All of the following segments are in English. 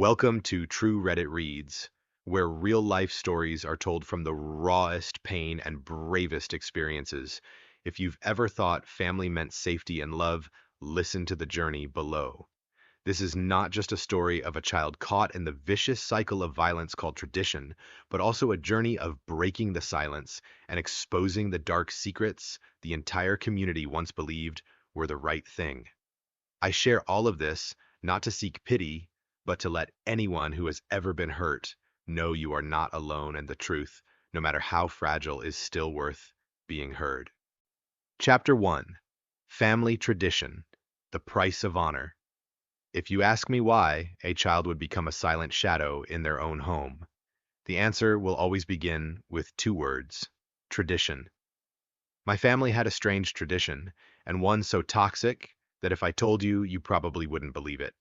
Welcome to True Reddit Reads, where real life stories are told from the rawest pain and bravest experiences. If you've ever thought family meant safety and love, listen to the journey below. This is not just a story of a child caught in the vicious cycle of violence called tradition, but also a journey of breaking the silence and exposing the dark secrets the entire community once believed were the right thing. I share all of this not to seek pity, but to let anyone who has ever been hurt know you are not alone and the truth, no matter how fragile, is still worth being heard. Chapter 1: Family Tradition: The Price of Honor. If you ask me why a child would become a silent shadow in their own home, the answer will always begin with two words: tradition. My family had a strange tradition, and one so toxic that if I told you, you probably wouldn't believe it.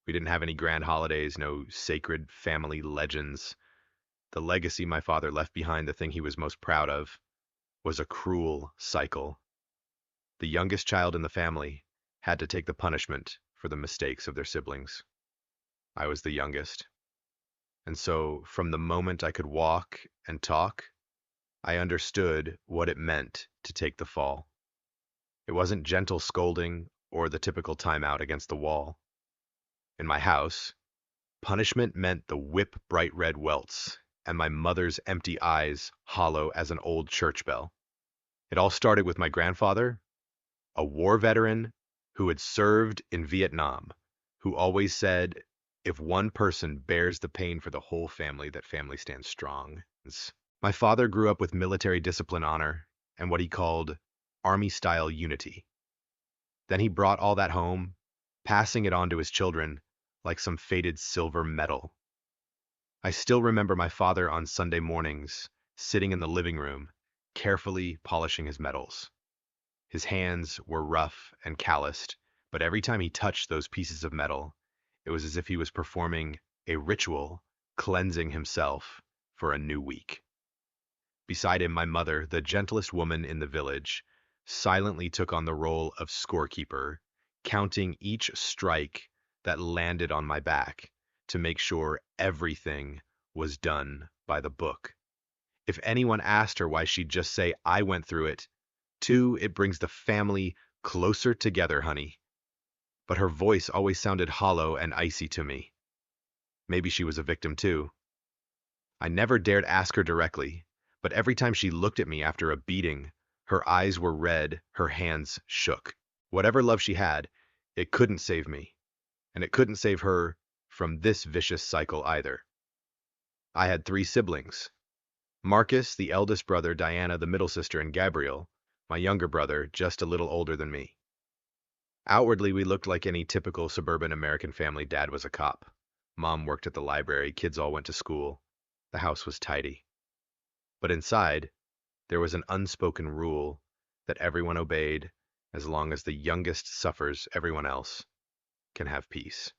We didn't have any grand holidays, no sacred family legends. The legacy my father left behind, the thing he was most proud of, was a cruel cycle. The youngest child in the family had to take the punishment for the mistakes of their siblings. I was the youngest. And so, from the moment I could walk and talk, I understood what it meant to take the fall. It wasn't gentle scolding or the typical timeout against the wall. In my house, punishment meant the whip bright red welts and my mother's empty eyes hollow as an old church bell. It all started with my grandfather, a war veteran who had served in Vietnam, who always said, if one person bears the pain for the whole family, that family stands strong. My father grew up with military discipline, honor, and what he called army-style unity. Then he brought all that home, passing it on to his children like some faded silver medal. I still remember my father on Sunday mornings, sitting in the living room, carefully polishing his medals. His hands were rough and calloused, but every time he touched those pieces of metal, it was as if he was performing a ritual, cleansing himself for a new week. Beside him, my mother, the gentlest woman in the village, silently took on the role of scorekeeper, counting each strike that landed on my back to make sure everything was done by the book. If anyone asked her why, she'd just say, I went through it. Too, it brings the family closer together, honey. But her voice always sounded hollow and icy to me. Maybe she was a victim too. I never dared ask her directly, but every time she looked at me after a beating, her eyes were red, her hands shook. Whatever love she had, it couldn't save me, and it couldn't save her from this vicious cycle either. I had three siblings: Marcus, the eldest brother, Diana, the middle sister, and Gabriel, my younger brother, just a little older than me. Outwardly, we looked like any typical suburban American family. Dad was a cop. Mom worked at the library. Kids all went to school. The house was tidy. But inside, there was an unspoken rule that everyone obeyed. As long as the youngest suffers, everyone else can have peace.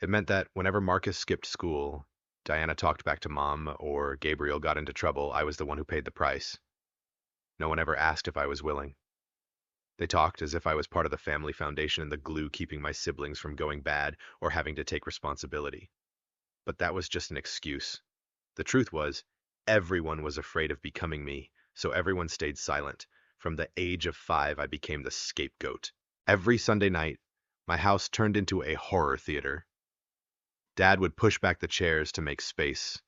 It meant that whenever Marcus skipped school, Diana talked back to Mom, or Gabriel got into trouble, I was the one who paid the price. No one ever asked if I was willing. They talked as if I was part of the family foundation and the glue keeping my siblings from going bad or having to take responsibility. But that was just an excuse. The truth was, everyone was afraid of becoming me, so everyone stayed silent. From the age of 5, I became the scapegoat. Every Sunday night, my house turned into a horror theater. Dad would push back the chairs to make space,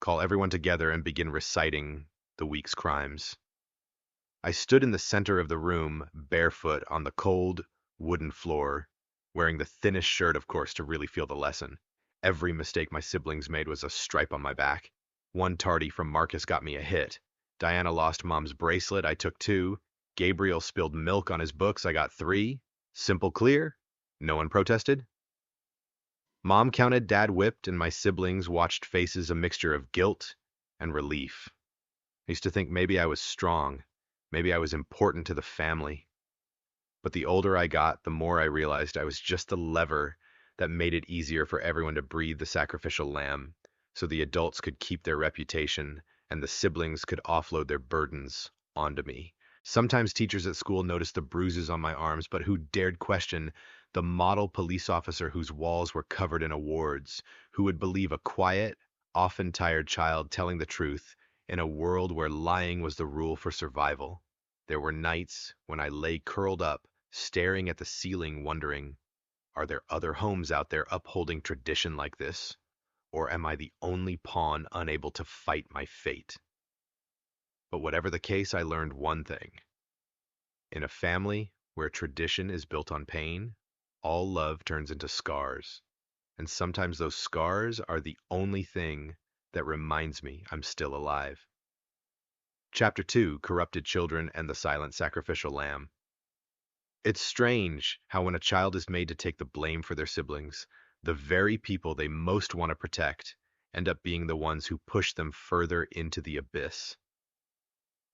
call everyone together, and begin reciting the week's crimes. I stood in the center of the room, barefoot on the cold, wooden floor, wearing the thinnest shirt, of course, to really feel the lesson. Every mistake my siblings made was a stripe on my back. One tardy from Marcus got me a hit. Diana lost Mom's bracelet, I took 2. Gabriel spilled milk on his books, I got 3. Simple, clear. No one protested. Mom counted, Dad whipped, and my siblings watched, faces a mixture of guilt and relief. I used to think maybe I was strong. Maybe I was important to the family. But the older I got, the more I realized I was just the lever that made it easier for everyone to breathe the sacrificial lamb, so the adults could keep their reputation and the siblings could offload their burdens onto me. Sometimes teachers at school noticed the bruises on my arms, but who dared question the model police officer whose walls were covered in awards, who would believe a quiet, often tired child telling the truth in a world where lying was the rule for survival. There were nights when I lay curled up, staring at the ceiling, wondering, are there other homes out there upholding tradition like this? Or am I the only pawn unable to fight my fate? But whatever the case, I learned one thing. In a family where tradition is built on pain, all love turns into scars. And sometimes those scars are the only thing that reminds me I'm still alive. Chapter 2, Corrupted Children and the Silent Sacrificial Lamb. It's strange how when a child is made to take the blame for their siblings, the very people they most want to protect end up being the ones who push them further into the abyss.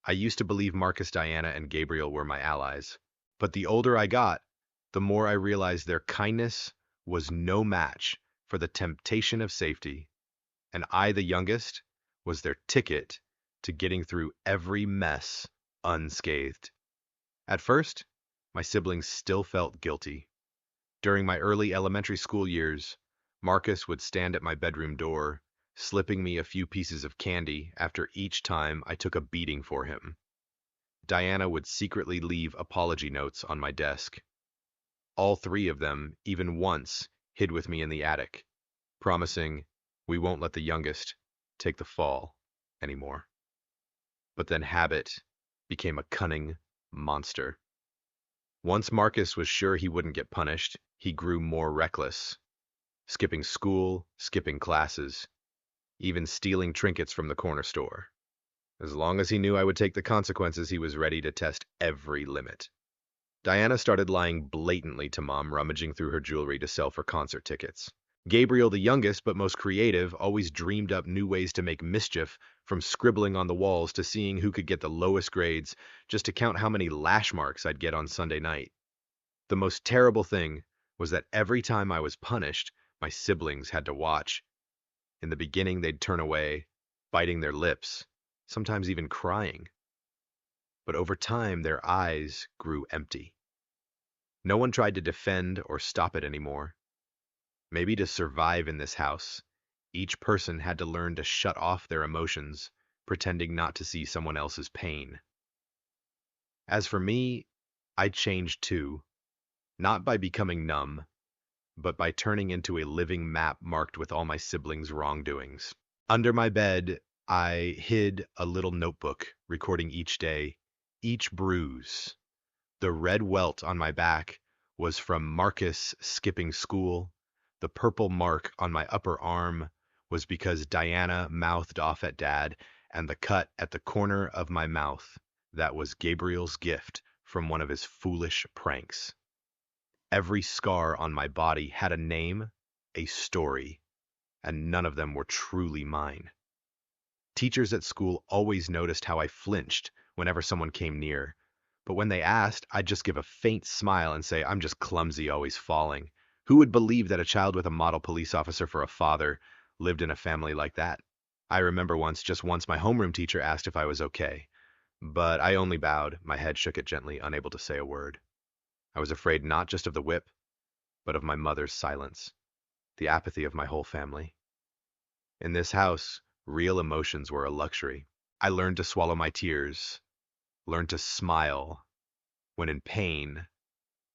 I used to believe Marcus, Diana, and Gabriel were my allies, but the older I got, the more I realized their kindness was no match for the temptation of safety, and I, the youngest, was their ticket to getting through every mess unscathed. At first, my siblings still felt guilty. During my early elementary school years, Marcus would stand at my bedroom door, slipping me a few pieces of candy after each time I took a beating for him. Diana would secretly leave apology notes on my desk. All three of them, even once, hid with me in the attic, promising we won't let the youngest take the fall anymore. But then habit became a cunning monster. Once Marcus was sure he wouldn't get punished, he grew more reckless, skipping school, skipping classes, even stealing trinkets from the corner store. As long as he knew I would take the consequences, he was ready to test every limit. Diana started lying blatantly to Mom, rummaging through her jewelry to sell for concert tickets. Gabriel, the youngest but most creative, always dreamed up new ways to make mischief, from scribbling on the walls to seeing who could get the lowest grades, just to count how many lash marks I'd get on Sunday night. The most terrible thing was that every time I was punished, my siblings had to watch. In the beginning, they'd turn away, biting their lips, sometimes even crying. But over time, their eyes grew empty. No one tried to defend or stop it anymore. Maybe to survive in this house, each person had to learn to shut off their emotions, pretending not to see someone else's pain. As for me, I changed too, not by becoming numb, but by turning into a living map marked with all my siblings' wrongdoings. Under my bed, I hid a little notebook, recording each day, each bruise. The red welt on my back was from Marcus skipping school. The purple mark on my upper arm was because Diana mouthed off at Dad, and the cut at the corner of my mouth, that was Gabriel's gift from one of his foolish pranks. Every scar on my body had a name, a story, and none of them were truly mine. Teachers at school always noticed how I flinched whenever someone came near, but when they asked, I'd just give a faint smile and say, I'm just clumsy, always falling. Who would believe that a child with a model police officer for a father lived in a family like that? I remember just once my homeroom teacher asked if I was okay, but I only bowed, my head shook it gently, unable to say a word. I was afraid not just of the whip, but of my mother's silence, the apathy of my whole family. In this house, real emotions were a luxury. I learned to swallow my tears, learned to smile when in pain,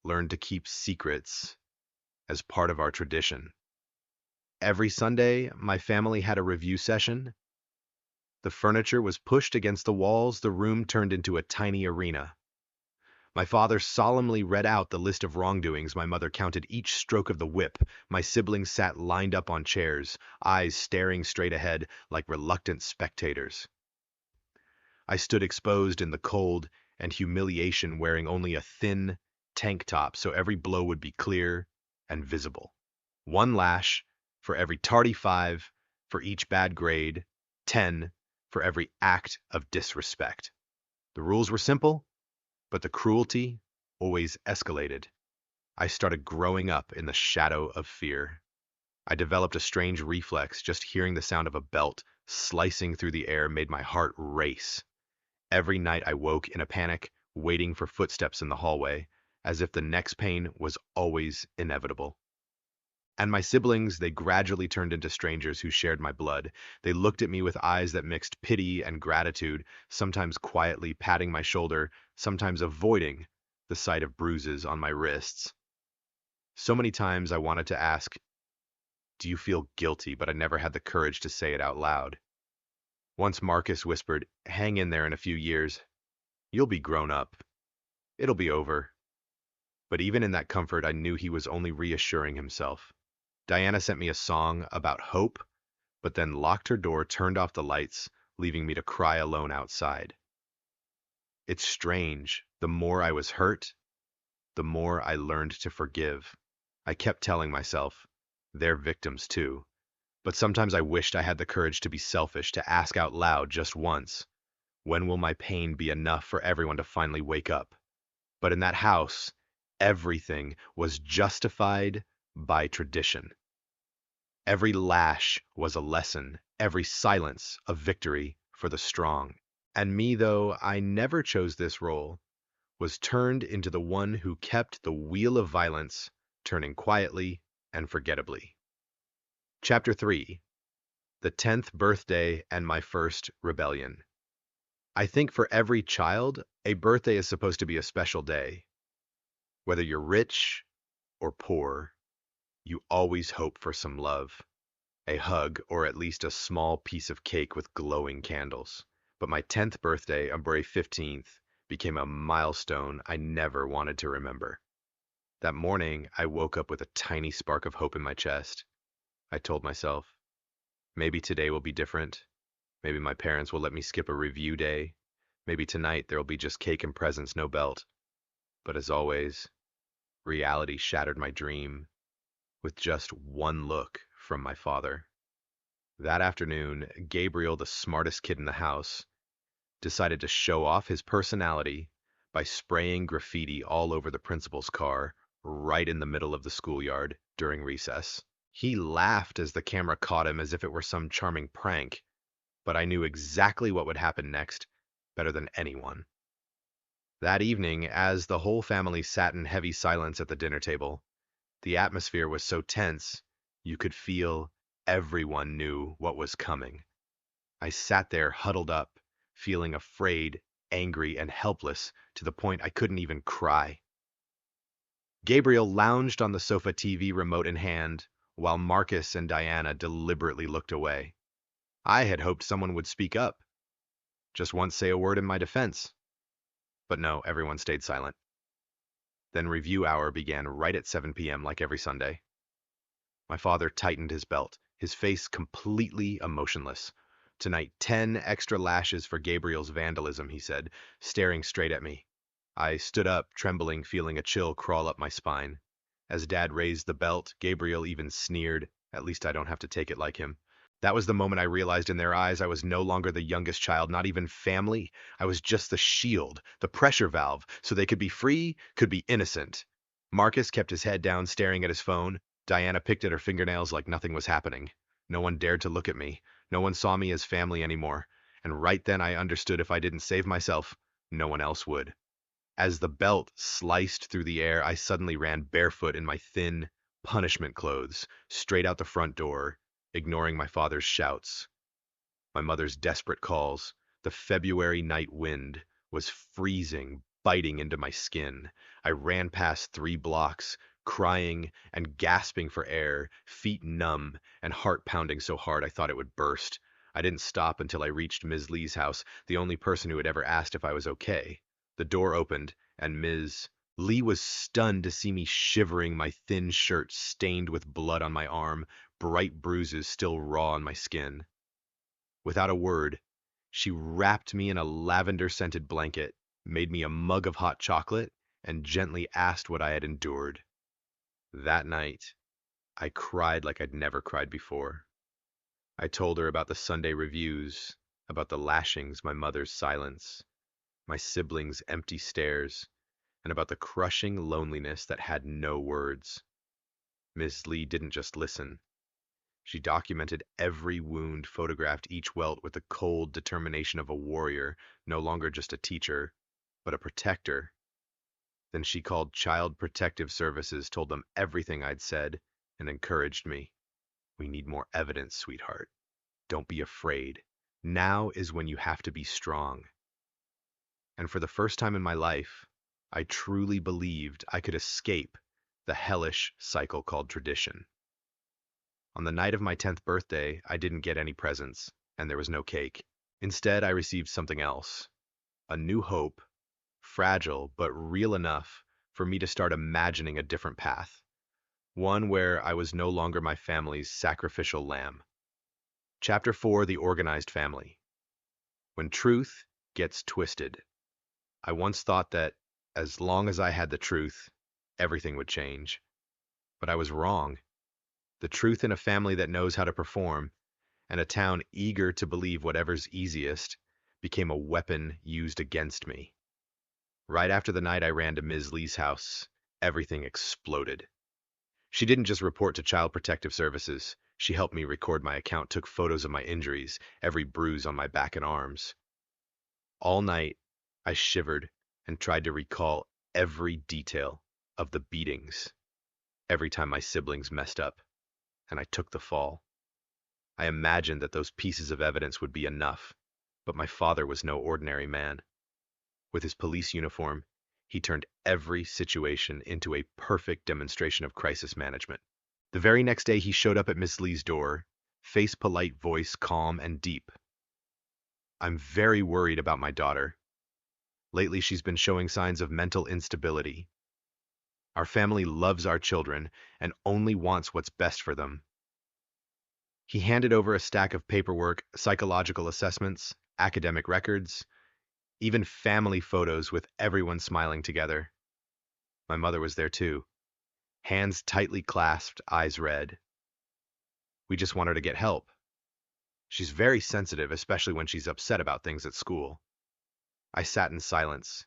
learned to keep secrets as part of our tradition. Every Sunday, my family had a review session. The furniture was pushed against the walls, the room turned into a tiny arena. My father solemnly read out the list of wrongdoings, my mother counted each stroke of the whip, my siblings sat lined up on chairs, eyes staring straight ahead like reluctant spectators. I stood exposed in the cold and humiliation, wearing only a thin tank top so every blow would be clear and visible. One lash for every tardy 5, for each bad grade, 10 for every act of disrespect. The rules were simple, but the cruelty always escalated. I started growing up in the shadow of fear. I developed a strange reflex. Just hearing the sound of a belt slicing through the air made my heart race. Every night I woke in a panic, waiting for footsteps in the hallway, as if the next pain was always inevitable. And my siblings, they gradually turned into strangers who shared my blood. They looked at me with eyes that mixed pity and gratitude, sometimes quietly patting my shoulder, sometimes avoiding the sight of bruises on my wrists. So many times I wanted to ask, "Do you feel guilty?" but I never had the courage to say it out loud. Once Marcus whispered, "Hang in there in a few years. You'll be grown up. It'll be over." But even in that comfort, I knew he was only reassuring himself. Diana sent me a song about hope, but then locked her door, turned off the lights, leaving me to cry alone outside. It's strange. The more I was hurt, the more I learned to forgive. I kept telling myself, they're victims too. But sometimes I wished I had the courage to be selfish, to ask out loud just once, when will my pain be enough for everyone to finally wake up? But in that house, everything was justified by tradition. Every lash was a lesson, every silence a victory for the strong. And me, though I never chose this role, was turned into the one who kept the wheel of violence turning quietly and forgettably. Chapter 3: The 10th Birthday and My First Rebellion. I think for every child, a birthday is supposed to be a special day. Whether you're rich or poor, you always hope for some love, a hug, or at least a small piece of cake with glowing candles. But my 10th birthday, on February 15th, became a milestone I never wanted to remember. That morning, I woke up with a tiny spark of hope in my chest. I told myself, maybe today will be different. Maybe my parents will let me skip a review day. Maybe tonight there will be just cake and presents, no belt. But as always, reality shattered my dream with just one look from my father. That afternoon, Gabriel, the smartest kid in the house, decided to show off his personality by spraying graffiti all over the principal's car right in the middle of the schoolyard during recess. He laughed as the camera caught him as if it were some charming prank, but I knew exactly what would happen next better than anyone. That evening, as the whole family sat in heavy silence at the dinner table, the atmosphere was so tense you could feel everyone knew what was coming. I sat there huddled up, feeling afraid, angry, and helpless to the point I couldn't even cry. Gabriel lounged on the sofa, TV remote in hand, while Marcus and Diana deliberately looked away. I had hoped someone would speak up, just once say a word in my defense. But no, everyone stayed silent. Then review hour began right at 7 p.m. like every Sunday. My father tightened his belt, his face completely emotionless. "Tonight, 10 extra lashes for Gabriel's vandalism," he said, staring straight at me. I stood up, trembling, feeling a chill crawl up my spine. As Dad raised the belt, Gabriel even sneered, "At least I don't have to take it like him." That was the moment I realized in their eyes I was no longer the youngest child, not even family. I was just the shield, the pressure valve, so they could be free, could be innocent. Marcus kept his head down, staring at his phone. Diana picked at her fingernails like nothing was happening. No one dared to look at me. No one saw me as family anymore. And right then I understood if I didn't save myself, no one else would. As the belt sliced through the air, I suddenly ran barefoot in my thin punishment clothes, straight out the front door, ignoring my father's shouts, my mother's desperate calls. The February night wind was freezing, biting into my skin. I ran past 3 blocks, crying and gasping for air, feet numb and heart pounding so hard I thought it would burst. I didn't stop until I reached Ms. Lee's house, the only person who had ever asked if I was okay. The door opened, and Ms. Lee was stunned to see me shivering, my thin shirt stained with blood on my arm, bright bruises still raw on my skin. Without a word, she wrapped me in a lavender-scented blanket, made me a mug of hot chocolate, and gently asked what I had endured. That night, I cried like I'd never cried before. I told her about the Sunday reviews, about the lashings, my mother's silence, my siblings' empty stares, and about the crushing loneliness that had no words. Miss Lee didn't just listen. She documented every wound, photographed each welt with the cold determination of a warrior, no longer just a teacher, but a protector. Then she called Child Protective Services, told them everything I'd said, and encouraged me. We need more evidence, sweetheart. Don't be afraid. Now is when you have to be strong. And for the first time in my life, I truly believed I could escape the hellish cycle called tradition. On the night of my 10th birthday, I didn't get any presents, and there was no cake. Instead, I received something else, a new hope, fragile but real enough for me to start imagining a different path, one where I was no longer my family's sacrificial lamb. Chapter 4: The Organized Family. When truth gets twisted. I once thought that as long as I had the truth, everything would change. But I was wrong. The truth in a family that knows how to perform, and a town eager to believe whatever's easiest, became a weapon used against me. Right after the night I ran to Ms. Lee's house, everything exploded. She didn't just report to Child Protective Services. She helped me record my account, took photos of my injuries, every bruise on my back and arms. All night, I shivered and tried to recall every detail of the beatings, every time my siblings messed up, and I took the fall. I imagined that those pieces of evidence would be enough, but my father was no ordinary man. With his police uniform, he turned every situation into a perfect demonstration of crisis management. The very next day, he showed up at Miss Lee's door, face polite, voice calm and deep. I'm very worried about my daughter. Lately, she's been showing signs of mental instability. Our family loves our children and only wants what's best for them. He handed over a stack of paperwork, psychological assessments, academic records, even family photos with everyone smiling together. My mother was there too, hands tightly clasped, eyes red. We just want her to get help. She's very sensitive, especially when she's upset about things at school. I sat in silence,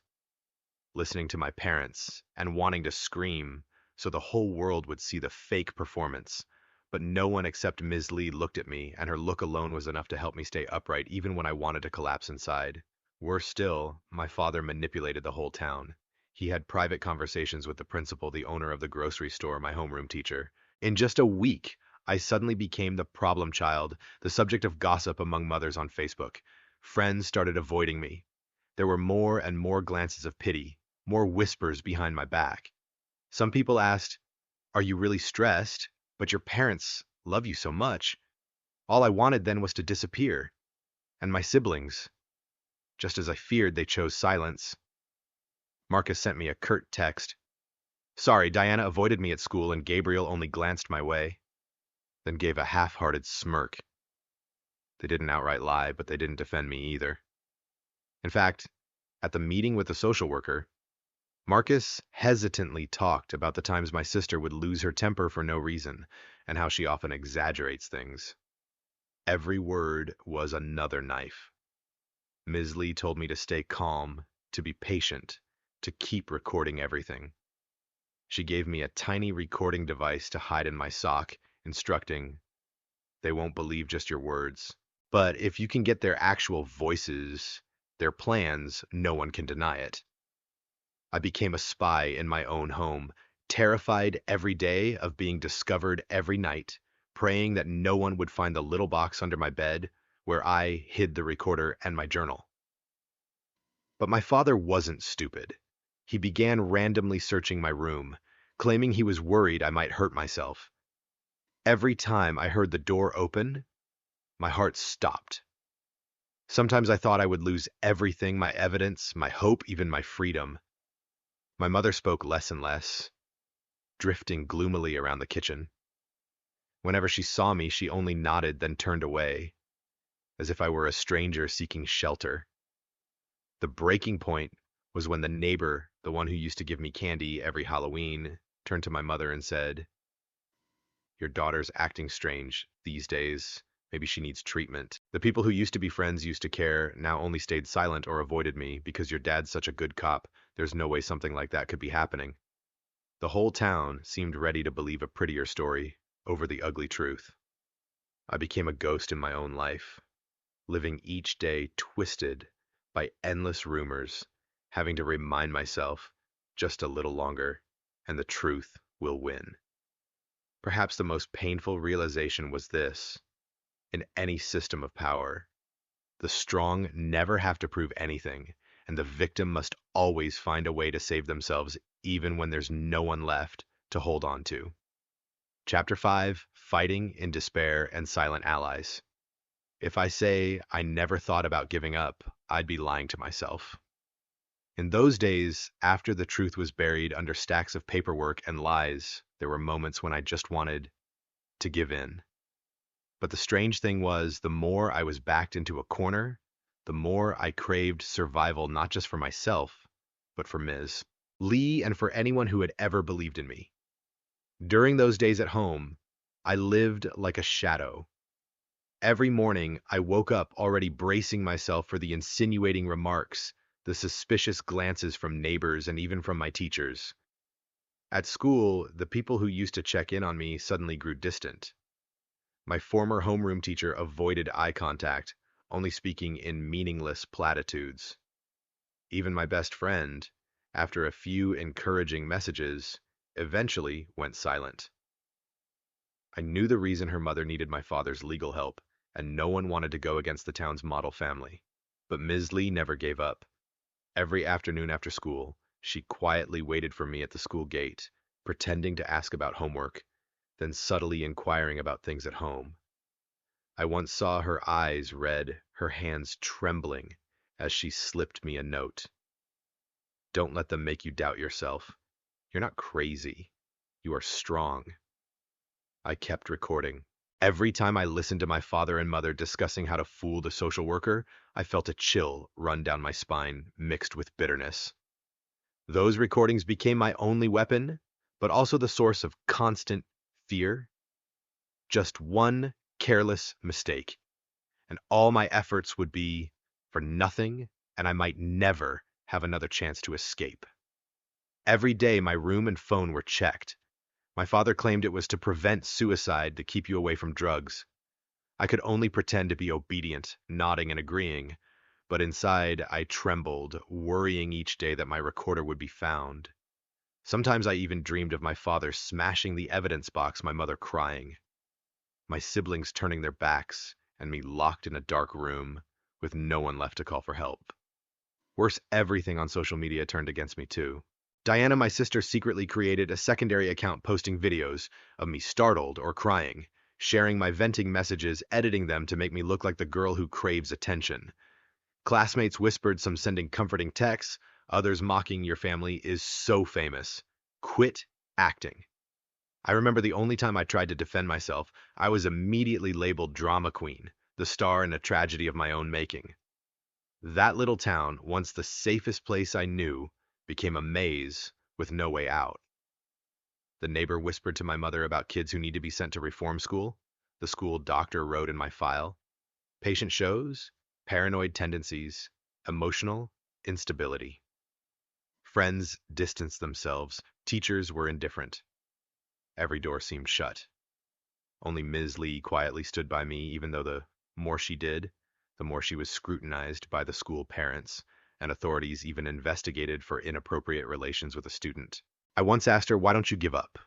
listening to my parents and wanting to scream so the whole world would see the fake performance. But no one except Ms. Lee looked at me, and her look alone was enough to help me stay upright even when I wanted to collapse inside. Worse still, my father manipulated the whole town. He had private conversations with the principal, the owner of the grocery store, my homeroom teacher. In just a week, I suddenly became the problem child, the subject of gossip among mothers on Facebook. Friends started avoiding me. There were more and more glances of pity, more whispers behind my back. Some people asked, "Are you really stressed? But your parents love you so much." All I wanted then was to disappear. And my siblings, just as I feared, they chose silence. Marcus sent me a curt text. "Sorry, Diana avoided me at school and Gabriel only glanced my way," then gave a half-hearted smirk. They didn't outright lie, but they didn't defend me either. In fact, at the meeting with the social worker, Marcus hesitantly talked about the times my sister would lose her temper for no reason, and how she often exaggerates things. Every word was another knife. Ms. Lee told me to stay calm, to be patient, to keep recording everything. She gave me a tiny recording device to hide in my sock, instructing, "They won't believe just your words. But if you can get their actual voices, their plans, no one can deny it." I became a spy in my own home, terrified every day of being discovered every night, praying that no one would find the little box under my bed where I hid the recorder and my journal. But my father wasn't stupid. He began randomly searching my room, claiming he was worried I might hurt myself. Every time I heard the door open, my heart stopped. Sometimes I thought I would lose everything, my evidence, my hope, even my freedom. My mother spoke less and less, drifting gloomily around the kitchen. Whenever she saw me, she only nodded, then turned away, as if I were a stranger seeking shelter. The breaking point was when the neighbor, the one who used to give me candy every Halloween, turned to my mother and said, "Your daughter's acting strange these days. Maybe she needs treatment. The people who used to be friends, used to care, now only stayed silent or avoided me because your dad's such a good cop. There's no way something like that could be happening." The whole town seemed ready to believe a prettier story over the ugly truth. I became a ghost in my own life, living each day twisted by endless rumors, having to remind myself Just a little longer, and the truth will win. Perhaps the most painful realization was this: in any system of power, the strong never have to prove anything, and the victim must always find a way to save themselves even when there's no one left to hold on to. Chapter 5: Fighting in Despair and Silent Allies. If I say I never thought about giving up, I'd be lying to myself. In those days, after the truth was buried under stacks of paperwork and lies, there were moments when I just wanted to give in. But the strange thing was, the more I was backed into a corner, the more I craved survival, not just for myself, but for Ms. Lee and for anyone who had ever believed in me. During those days at home, I lived like a shadow. Every morning, I woke up already bracing myself for the insinuating remarks, the suspicious glances from neighbors and even from my teachers. At school, the people who used to check in on me suddenly grew distant. My former homeroom teacher avoided eye contact, only speaking in meaningless platitudes. Even my best friend, after a few encouraging messages, eventually went silent. I knew the reason: her mother needed my father's legal help, and no one wanted to go against the town's model family. But Ms. Lee never gave up. Every afternoon after school, she quietly waited for me at the school gate, pretending to ask about homework, then subtly inquiring about things at home. I once saw her eyes red, her hands trembling, as she slipped me a note. Don't let them make you doubt yourself. You're not crazy. You are strong. I kept recording. Every time I listened to my father and mother discussing how to fool the social worker, I felt a chill run down my spine, mixed with bitterness. Those recordings became my only weapon, but also the source of constant fear. Just one careless mistake, and all my efforts would be for nothing, and I might never have another chance to escape. Every day, my room and phone were checked. My father claimed it was to prevent suicide, to keep you away from drugs. I could only pretend to be obedient, nodding and agreeing, but inside I trembled, worrying each day that my recorder would be found. Sometimes I even dreamed of my father smashing the evidence box, my mother crying, my siblings turning their backs, and me locked in a dark room with no one left to call for help. Worse, everything on social media turned against me too. Diana, my sister, secretly created a secondary account posting videos of me startled or crying, sharing my venting messages, editing them to make me look like the girl who craves attention. Classmates whispered, some sending comforting texts, others mocking, "Your family is so famous. Quit acting." I remember the only time I tried to defend myself, I was immediately labeled drama queen, the star in a tragedy of my own making. That little town, once the safest place I knew, became a maze with no way out. The neighbor whispered to my mother about kids who need to be sent to reform school. The school doctor wrote in my file: patient shows paranoid tendencies, emotional instability. Friends distanced themselves. Teachers were indifferent. Every door seemed shut. Only Ms. Lee quietly stood by me, even though the more she did, the more she was scrutinized by the school parents, and authorities even investigated for inappropriate relations with a student. I once asked her, "Why don't you give up?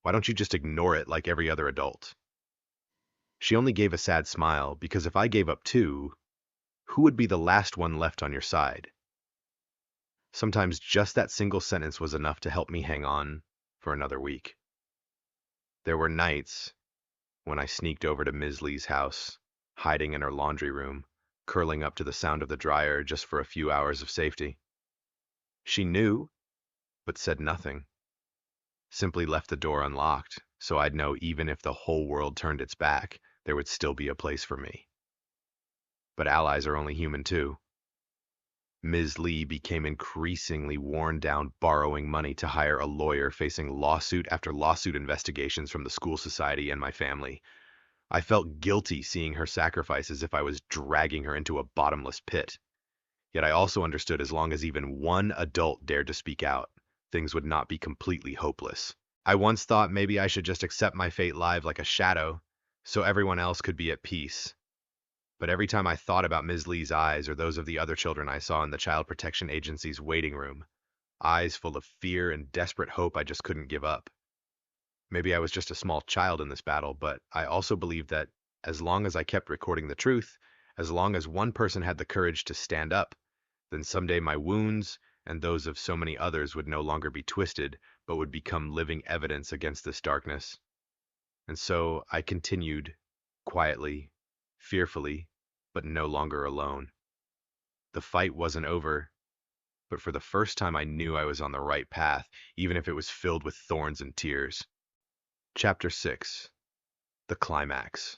Why don't you just ignore it like every other adult?" She only gave a sad smile, because if I gave up too, who would be the last one left on your side? Sometimes just that single sentence was enough to help me hang on for another week. There were nights when I sneaked over to Ms. Lee's house, hiding in her laundry room, curling up to the sound of the dryer just for a few hours of safety. She knew, but said nothing. Simply left the door unlocked, so I'd know even if the whole world turned its back, there would still be a place for me. But allies are only human too. Ms. Lee became increasingly worn down, borrowing money to hire a lawyer, facing lawsuit after lawsuit investigations from the school society and my family. I felt guilty seeing her sacrifice, as if I was dragging her into a bottomless pit. Yet I also understood, as long as even one adult dared to speak out, things would not be completely hopeless. I once thought maybe I should just accept my fate live like a shadow, so everyone else could be at peace. But every time I thought about Ms. Lee's eyes or those of the other children I saw in the Child Protection Agency's waiting room, eyes full of fear and desperate hope I just couldn't give up. Maybe I was just a small child in this battle, but I also believed that as long as I kept recording the truth, as long as one person had the courage to stand up, then someday my wounds and those of so many others would no longer be twisted, but would become living evidence against this darkness. And so I continued, quietly, fearfully, but no longer alone. The fight wasn't over, but for the first time I knew I was on the right path, even if it was filled with thorns and tears. Chapter 6. The Climax.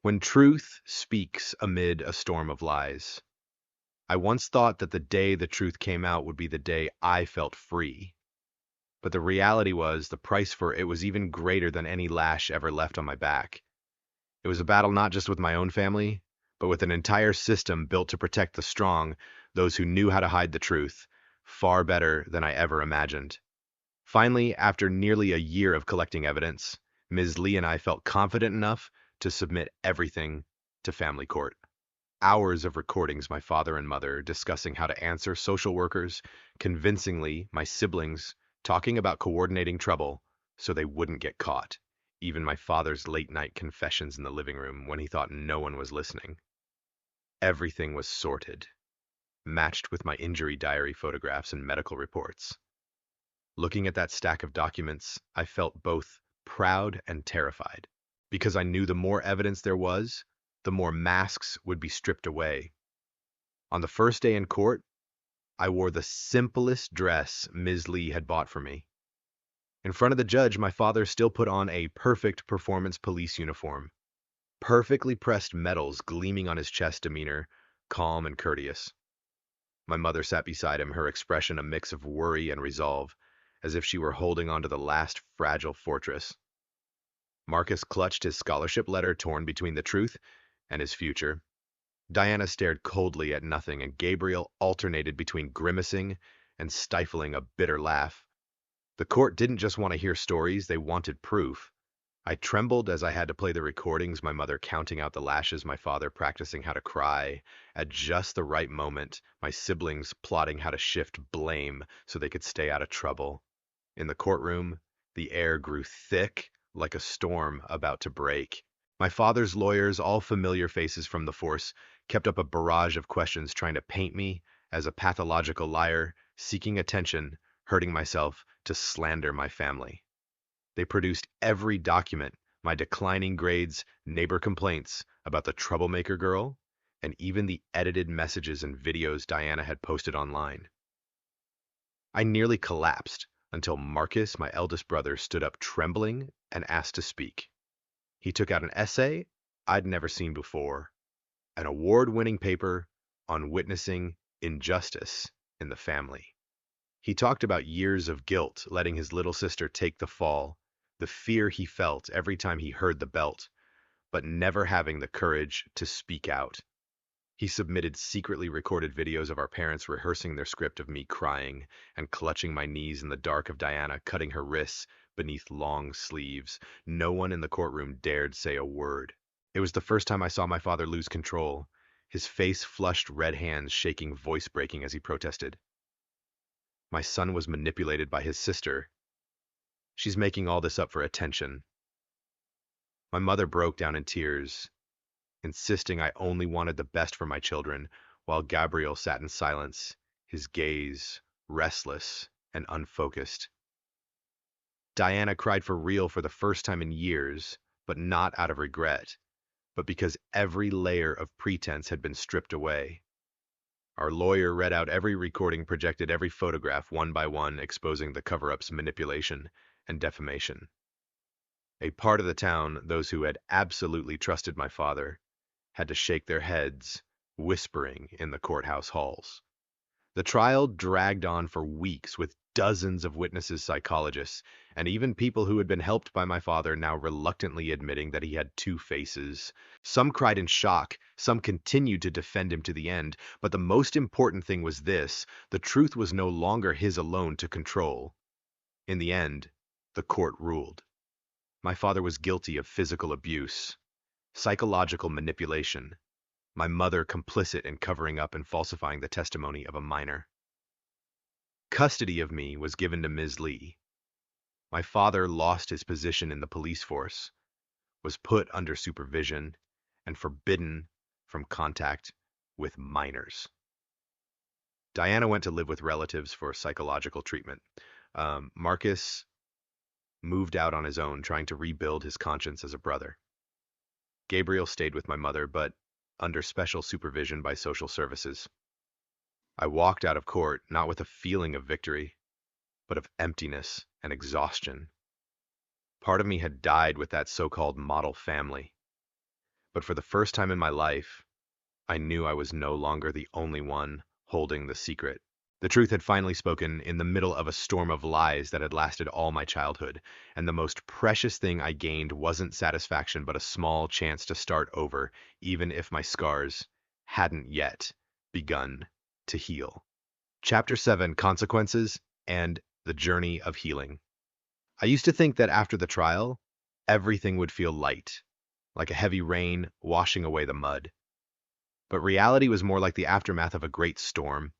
When truth speaks amid a storm of lies. I once thought that the day the truth came out would be the day I felt free. But the reality was the price for it was even greater than any lash ever left on my back. It was a battle not just with my own family, but with an entire system built to protect the strong, those who knew how to hide the truth, far better than I ever imagined. Finally, after nearly a year of collecting evidence, Ms. Lee and I felt confident enough to submit everything to family court. Hours of recordings my father and mother discussing how to answer social workers, convincingly my siblings talking about coordinating trouble so they wouldn't get caught. Even my father's late night confessions in the living room when he thought no one was listening. Everything was sorted, matched with my injury diary photographs and medical reports. Looking at that stack of documents, I felt both proud and terrified, because I knew the more evidence there was, the more masks would be stripped away. On the first day in court, I wore the simplest dress Ms. Lee had bought for me. In front of the judge, my father still put on a perfect performance police uniform, perfectly pressed medals gleaming on his chest demeanor, calm and courteous. My mother sat beside him, her expression a mix of worry and resolve, as if she were holding on to the last fragile fortress. Marcus clutched his scholarship letter torn between the truth and his future. Diana stared coldly at nothing, and Gabriel alternated between grimacing and stifling a bitter laugh. The court didn't just want to hear stories, they wanted proof. I trembled as I had to play the recordings, my mother counting out the lashes, my father practicing how to cry. At just the right moment, my siblings plotting how to shift blame so they could stay out of trouble. In the courtroom, the air grew thick, like a storm about to break. My father's lawyers, all familiar faces from the force, kept up a barrage of questions trying to paint me as a pathological liar, seeking attention, hurting myself to slander my family. They produced every document, my declining grades, neighbor complaints about the troublemaker girl, and even the edited messages and videos Diana had posted online. I nearly collapsed until Marcus, my eldest brother, stood up trembling and asked to speak. He took out an essay I'd never seen before, an award-winning paper on witnessing injustice in the family. He talked about years of guilt letting his little sister take the fall, the fear he felt every time he heard the belt, but never having the courage to speak out. He submitted secretly recorded videos of our parents rehearsing their script of me crying and clutching my knees in the dark, of Diana cutting her wrists beneath long sleeves. No one in the courtroom dared say a word. It was the first time I saw my father lose control, his face flushed, red hands shaking, voice breaking as he protested. My son was manipulated by his sister. She's making all this up for attention. My mother broke down in tears, insisting I only wanted the best for my children, while Gabriel sat in silence, his gaze restless and unfocused. Diana cried for real for the first time in years, but not out of regret, but because every layer of pretense had been stripped away. Our lawyer read out every recording, projected every photograph one by one, exposing the cover-up's manipulation and defamation. A part of the town, those who had absolutely trusted my father, had to shake their heads, whispering in the courthouse halls. The trial dragged on for weeks with dozens of witnesses, psychologists, and even people who had been helped by my father now reluctantly admitting that he had two faces. Some cried in shock, some continued to defend him to the end, but the most important thing was this: the truth was no longer his alone to control. In the end, the court ruled. My father was guilty of physical abuse, psychological manipulation, my mother complicit in covering up and falsifying the testimony of a minor. Custody of me was given to Ms. Lee. My father lost his position in the police force, was put under supervision, and forbidden from contact with minors. Diana went to live with relatives for psychological treatment. Marcus moved out on his own, trying to rebuild his conscience as a brother. Gabriel stayed with my mother, but under special supervision by social services. I walked out of court not with a feeling of victory, but of emptiness and exhaustion. Part of me had died with that so-called model family. But for the first time in my life, I knew I was no longer the only one holding the secret. The truth had finally spoken in the middle of a storm of lies that had lasted all my childhood, and the most precious thing I gained wasn't satisfaction but a small chance to start over, even if my scars hadn't yet begun to heal. Chapter 7: Consequences and the Journey of Healing. I used to think that after the trial, everything would feel light, like a heavy rain washing away the mud. But reality was more like the aftermath of a great storm.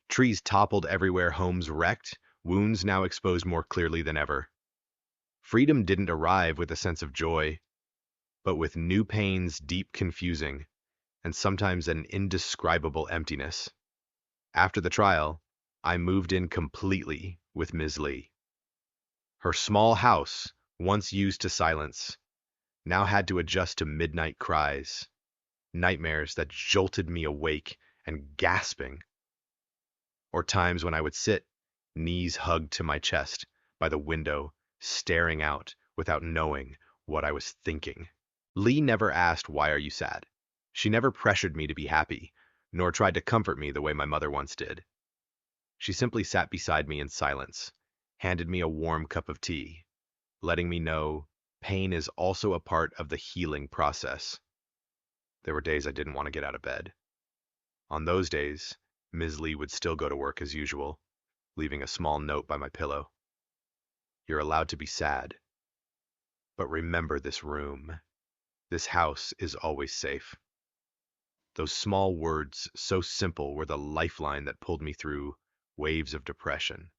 Trees toppled everywhere, homes wrecked, wounds now exposed more clearly than ever. Freedom didn't arrive with a sense of joy, but with new pains, deep confusing, and sometimes an indescribable emptiness. After the trial, I moved in completely with Ms. Lee. Her small house, once used to silence, now had to adjust to midnight cries, nightmares that jolted me awake and gasping, or times when I would sit, knees hugged to my chest, by the window, staring out without knowing what I was thinking. Lee never asked, "Why are you sad?" She never pressured me to be happy, nor tried to comfort me the way my mother once did. She simply sat beside me in silence, handed me a warm cup of tea, letting me know pain is also a part of the healing process. There were days I didn't want to get out of bed. On those days, Ms. Lee would still go to work as usual, leaving a small note by my pillow. "You're allowed to be sad, but remember this room. This house is always safe." Those small words, so simple, were the lifeline that pulled me through waves of depression.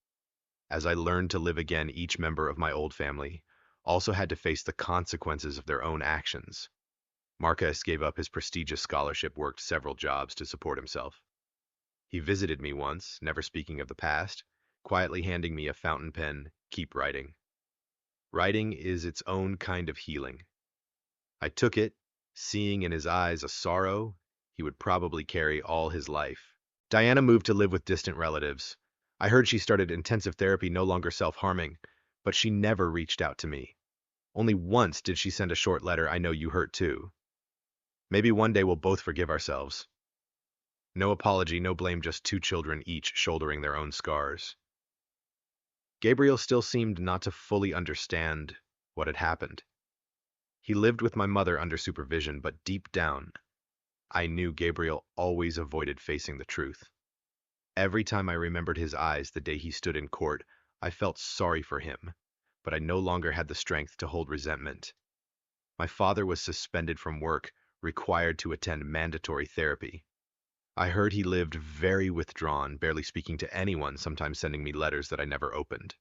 As I learned to live again, each member of my old family also had to face the consequences of their own actions. Marcus gave up his prestigious scholarship, worked several jobs to support himself. He visited me once, never speaking of the past, quietly handing me a fountain pen. "Keep writing." Writing is its own kind of healing. I took it, seeing in his eyes a sorrow he would probably carry all his life. Diana moved to live with distant relatives. I heard she started intensive therapy, no longer self-harming, but she never reached out to me. Only once did she send a short letter, "I know you hurt too. Maybe one day we'll both forgive ourselves." No apology, no blame, just two children each shouldering their own scars. Gabriel still seemed not to fully understand what had happened. He lived with my mother under supervision, but deep down, I knew Gabriel always avoided facing the truth. Every time I remembered his eyes the day he stood in court, I felt sorry for him, but I no longer had the strength to hold resentment. My father was suspended from work, required to attend mandatory therapy. I heard he lived very withdrawn, barely speaking to anyone, sometimes sending me letters that I never opened.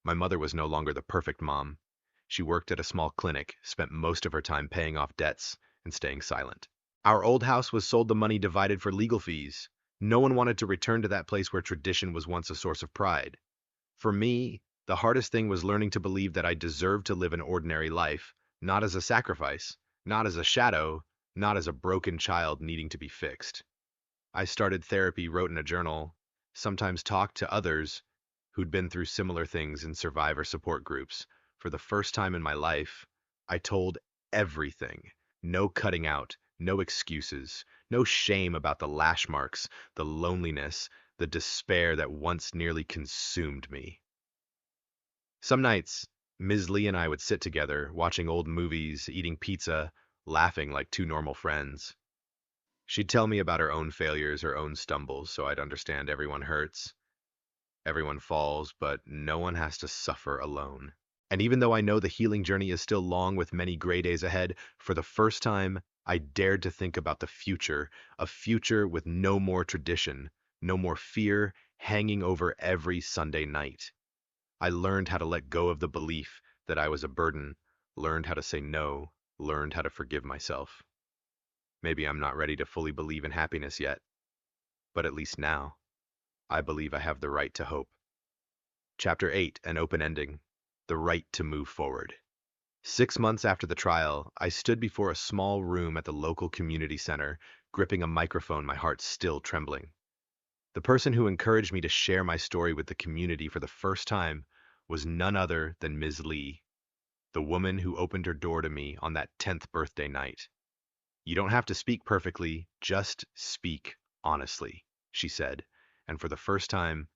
My mother was no longer the perfect mom. She worked at a small clinic, spent most of her time paying off debts and staying silent. Our old house was sold, the money divided for legal fees. No one wanted to return to that place where tradition was once a source of pride. For me, the hardest thing was learning to believe that I deserved to live an ordinary life, not as a sacrifice, not as a shadow, not as a broken child needing to be fixed. I started therapy, wrote in a journal, sometimes talked to others who'd been through similar things in survivor support groups. For the first time in my life, I told everything. No cutting out, no excuses, no shame about the lash marks, the loneliness, the despair that once nearly consumed me. Some nights, Ms. Lee and I would sit together, watching old movies, eating pizza, laughing like two normal friends. She'd tell me about her own failures, her own stumbles, so I'd understand everyone hurts, everyone falls, but no one has to suffer alone. And even though I know the healing journey is still long with many gray days ahead, for the first time, I dared to think about the future, a future with no more tradition, no more fear, hanging over every Sunday night. I learned how to let go of the belief that I was a burden, learned how to say no, learned how to forgive myself. Maybe I'm not ready to fully believe in happiness yet, but at least now, I believe I have the right to hope. Chapter 8, an open ending. The right to move forward. 6 months after the trial, I stood before a small room at the local community center, gripping a microphone, my heart still trembling. The person who encouraged me to share my story with the community for the first time was none other than Ms. Lee, the woman who opened her door to me on that 10th birthday night. "You don't have to speak perfectly, just speak honestly," she said, and for the first time,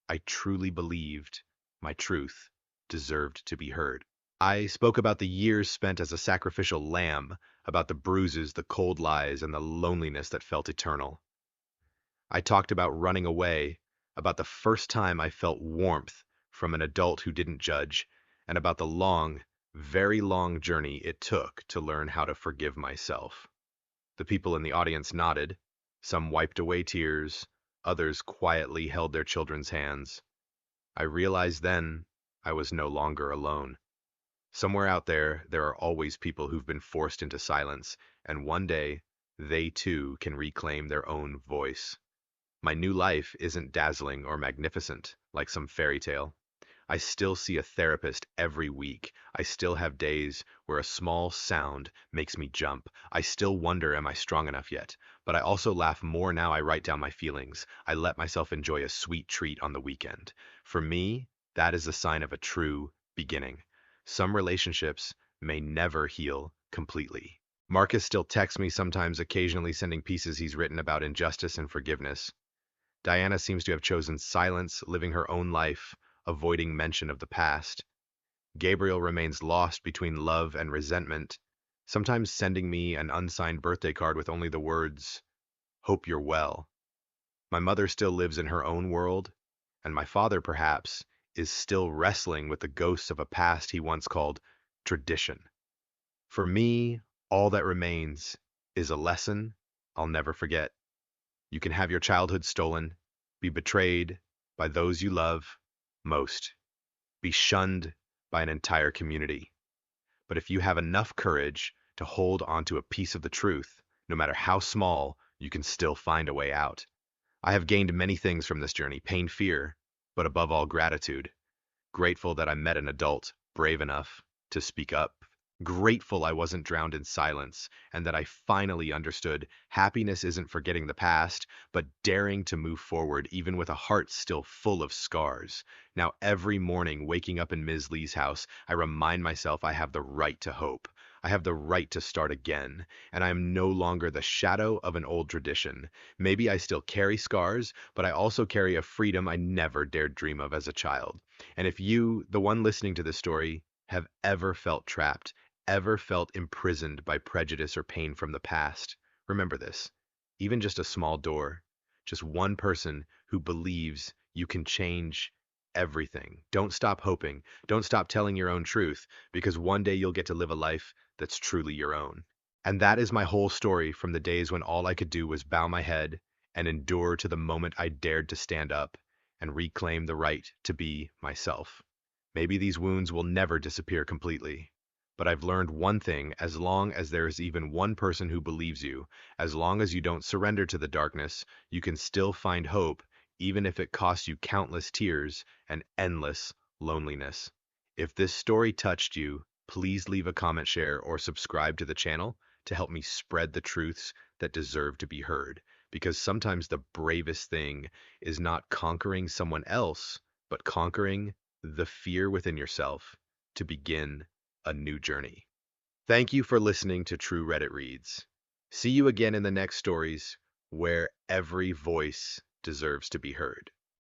I truly believed my truth deserved to be heard. I spoke about the years spent as a sacrificial lamb, about the bruises, the cold lies, and the loneliness that felt eternal. I talked about running away, about the first time I felt warmth from an adult who didn't judge, and about the long, very long journey it took to learn how to forgive myself. The people in the audience nodded. Some wiped away tears. Others quietly held their children's hands. I realized then I was no longer alone. Somewhere out there, there are always people who've been forced into silence, and one day, they too can reclaim their own voice. My new life isn't dazzling or magnificent, like some fairy tale. I still see a therapist every week. I still have days where a small sound makes me jump. I still wonder, am I strong enough yet? But I also laugh more now I write down my feelings. I let myself enjoy a sweet treat on the weekend. For me, that is a sign of a true beginning. Some relationships may never heal completely. Marcus still texts me sometimes, occasionally sending pieces he's written about injustice and forgiveness. Diana seems to have chosen silence, living her own life, avoiding mention of the past. Gabriel remains lost between love and resentment, sometimes sending me an unsigned birthday card with only the words, "Hope you're well." My mother still lives in her own world, and my father, perhaps, is still wrestling with the ghosts of a past he once called tradition. For me, all that remains is a lesson I'll never forget. You can have your childhood stolen, be betrayed by those you love most, be shunned by an entire community. But if you have enough courage to hold onto a piece of the truth, no matter how small, you can still find a way out. I have gained many things from this journey, pain, fear, but above all, gratitude. Grateful that I met an adult brave enough to speak up. Grateful I wasn't drowned in silence, and that I finally understood happiness isn't forgetting the past, but daring to move forward even with a heart still full of scars. Now, every morning, waking up in Ms. Lee's house, I remind myself I have the right to hope. I have the right to start again, and I am no longer the shadow of an old tradition. Maybe I still carry scars, but I also carry a freedom I never dared dream of as a child. And if you, the one listening to this story, have ever felt trapped, ever felt imprisoned by prejudice or pain from the past, remember this. Even just a small door, just one person who believes you can change everything. Don't stop hoping. Don't stop telling your own truth, because one day you'll get to live a life that's truly your own. And that is my whole story from the days when all I could do was bow my head and endure to the moment I dared to stand up and reclaim the right to be myself. Maybe these wounds will never disappear completely, but I've learned one thing: as long as there is even one person who believes you, as long as you don't surrender to the darkness, you can still find hope, even if it costs you countless tears and endless loneliness. If this story touched you, please leave a comment, share, or subscribe to the channel to help me spread the truths that deserve to be heard. Because sometimes the bravest thing is not conquering someone else, but conquering the fear within yourself to begin a new journey. Thank you for listening to True Reddit Reads. See you again in the next stories where every voice deserves to be heard.